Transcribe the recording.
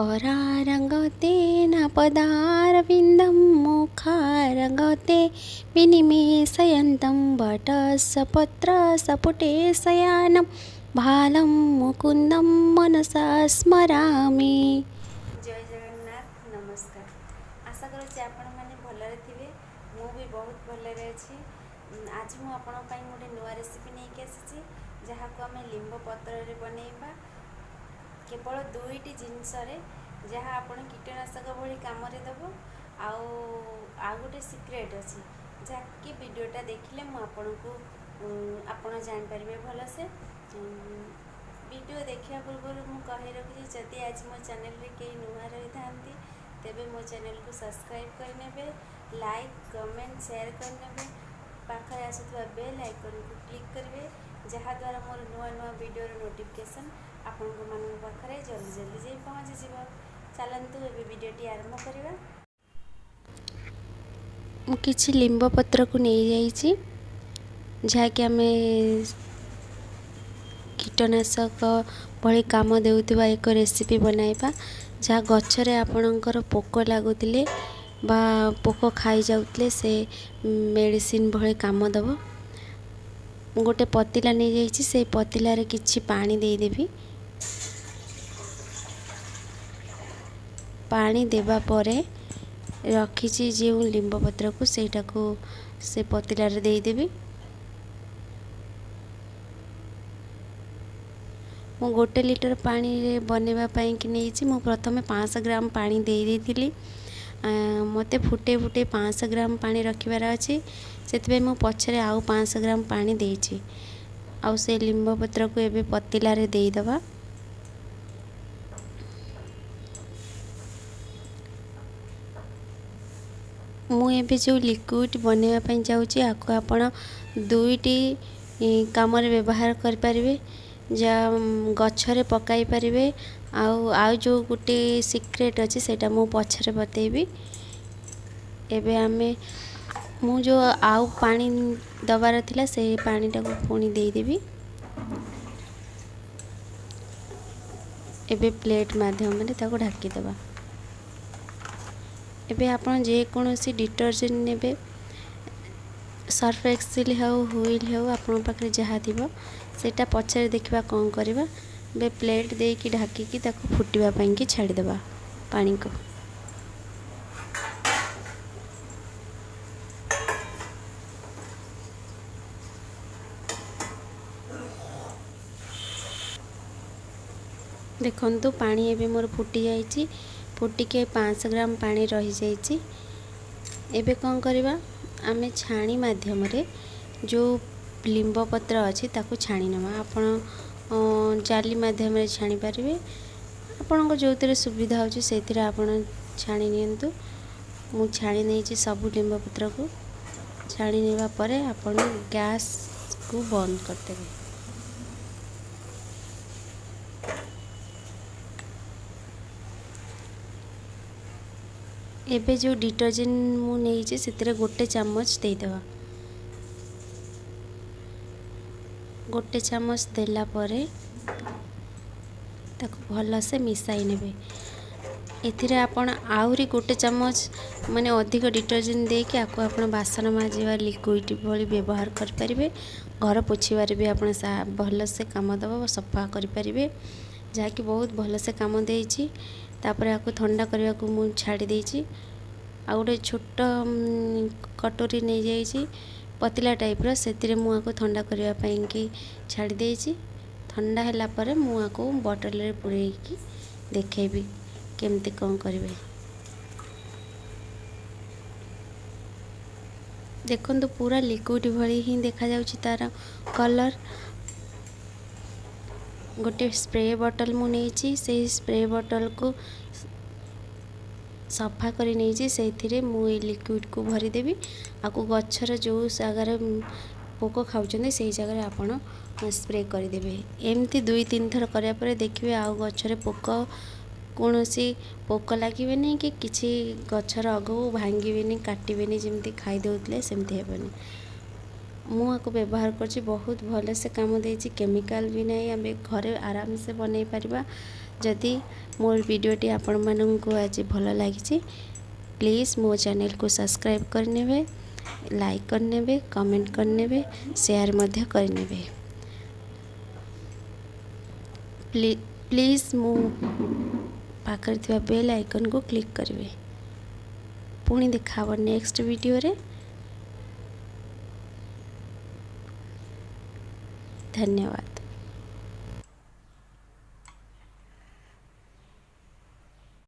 करारङ्गते न पदारविन्दं मुखारङ्गते विनिमेषयन्तं वटसपत्रसपुटे शयानं भालं मुकुन्दं मनसा स्मरामि। जय जगन्नाथ। नमस्कार। आशा करुच्ची आपण मैंने भलरे थे। मु भी बहुत भलरे अच्छी। आज मुझे गोटे नुआ रेसिपी नहीं आसी जहाँ को आम लिंब पत्र बनइबा केवल दुईटी जिनस जहाँ आप कीटनाशक भली कम देव आउ गोटे सिक्रेट अच्छी जहाँकि वीडियोटा देखिले मुझे आपण जापर भलसे। वीडियो देखा पूर्व मुझे कही रखी जदि आज मो चैनल रे कई नुआ रही था तेबे मो चैनल को सब्सक्राइब करने, लाइक कमेंट शेयर करने, पाखे आसुवा बेल आइकन को क्लिक करेंगे जहाँद्वारा मोर नुआ नुआ वीडियो नोटिफिकेशन आपण पाखे जल्दी जल्दी जाई पहुँची जीव। चलतु ए वीडियोटी आरंभ करवा। किछि लिंब पत्र को नहीं जाइछि जहाँकि आम कीटनाशक भली काम देउथिबा एक रेसिपी बनाइबा जहाँ गच्छरे आपणकर पोक लागुतिले बा पोक खाई जाउतले से मेडिसिन भली काम दब। गोटे पतिला नहीं जाइछि से पतिला रे किछि पानी दे देबी। पानी देबा परे रखिछि जे लिंब पत्र को सेटा को से पतिला रे दे देबी। मु 1 लीटर पानी रे बनेबा पई कि नहीं मु प्रथमे 500 ग्राम पानी दे देथिली। मते फुटे फुटे 500 ग्राम पानी रखिबार अछि सेतबे मु पछरे आउ 500 ग्राम पानी देछि। आउ से लिंब पत्र को एबे पतिला रे दे दबा। मु एबे जो लिक्विड बनेबा पई जाउछि आको आपण दुईटी काम रे व्यवहार कर परिबे जा गच्छरे पकाई पारिबे। आउ जो गोटे सिक्रेट अच्छे सेटा मु पछरे बतेबी। एबे आमे मु जो आउ पानी दबार थिला से पानीटा को पुणी दे देबी। एबे प्लेट माध्यम रे ताको ढाकी दबा। एबे आपण जे कोनोसी डिटर्जेंट नेबे सर्फ एक्सेल हाउ हुइल हाउ आपण पाखरे जहा थिबो सेटा पछरे देखिबा कौन करबा। बे प्लेट दे कि ढाकी कि ताको फुटिबा पई कि छाड़ी देबा पानी को। देखंतु पानी एबे मोर फुटी जाइछि। फुटी के 500 ग्राम पानी रही जाइछि। एबे कौन करबा आमे छाणी माध्यम रे जो लिंब पत्र अच्छी ताको छाणी नवा। आपण जाली माध्यम रे छाणी पारिबे। आपण को जोतिरे सुविधा होची सेतिरे आपण छाणी नियंतु। मु छाणी नै छी सब लिंब पत्र को। छाणी नेबा परे आपण गैस को बंद कर देबे। एबे जो डिटर्जेंट मु नै छी सेतिरे 1 चम्मच दे देबा। 1 चम्मच देला परे ताको भल से मिसाई नेबे। एथिरे आपण आउरी 1 चम्मच माने अधिक डिटर्जेंट दे के आको आपण बासन माजिबा लिक्विड भली व्यवहार कर परिबे। घर पोछिबारे भी आपण भल से काम दबा सफा कर परिबे जहा कि बहुत भल से काम देछि। तापर आको ठंडा करबा को मु छाड़ी देछि। आ गोटे छोट कटोरी नहीं जाइछि पतला टाइप रो सेतिरे मु आको ठंडा करबा पई कि छाड़ी देछि। ठंडा होला परे मु आको बोतल रे पुरै कि देखेबी केमती कौन करिवे। देखंतु पूरा लिक्विड भली ही देखा जाउछि तार कलर। गोटे स्प्रे बोतल मु नेछि से स्प्रे बोतल को सफा करी नहीं से मु लिक्विड को भरी देवी। आको गच्छर जो जगार पोक खाऊँ से जगह आपण स्प्रे करदेवे। एमती 2-3 थर कराया पर देखिए आउ गच्छरे पोक कौन पोक लगे नहीं कि किसी गच्छर अगू भांगे काटे जमी खाईदे सेमती हेबनी। मुझे व्यवहार कर बहुत भल से काम दे केमिकल भी नहीं आम घरे आराम से बनई पार जदि मोर वीडियोटी आपण माननकु आज भल लगी प्लीज़ मो चैनल को सब्सक्राइब करने, लाइक करने, कमेंट करने, शेयर मध्य करने। प्लीज़ मो पाखर थिबा बेल आइकन को क्लिक करेंगे। पुणी देखा नेक्स्ट वीडियो रे। धन्यवाद।